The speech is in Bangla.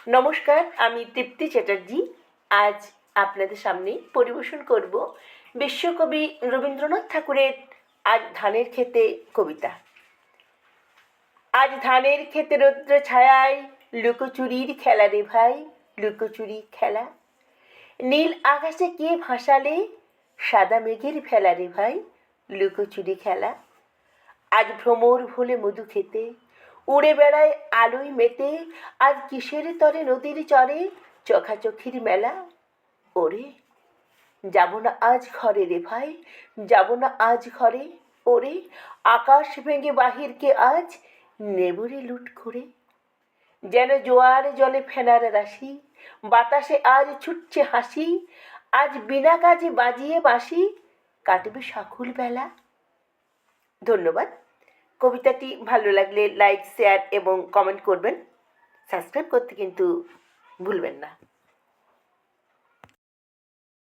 নমস্কার, আমি তৃপ্তি চ্যাটার্জি। আজ আপনাদের সামনে পরিবেশন করব বিশ্বকবি রবীন্দ্রনাথ ঠাকুরের আজ ধানের ক্ষেতে কবিতা। আজ ধানের ক্ষেতে রৌদ্র ছায়ায় লুকোচুরির খেলা রে ভাই, লুকোচুরি খেলা। নীল আকাশে কে ভাসালে সাদা মেঘের ফেলা রে ভাই, লুকোচুরি খেলা। আজ ভ্রমর ভুলে মধু খেতে উড়ে বেড়ায় আলোয় মেতে, আজ কিসের তরে নদীর চরে চোখাচোখির মেলা। ওরে যাব না আজ ঘরে রে ভাই, যাব না আজ ঘরে। ওরে আকাশ ভেঙে বাহিরকে আজ নেবুরে লুট করে। যেন জোয়ার জলে ফেনার রাশি, বাতাসে আজ ছুটছে হাসি। আজ বিনা কাজে বাজিয়ে বাঁশি, কাটবে সকল বেলা। ধন্যবাদ। কবিতাটি ভালো লাগলে লাইক, শেয়ার এবং কমেন্ট করবেন। সাবস্ক্রাইব করতে কিন্তু ভুলবেন না।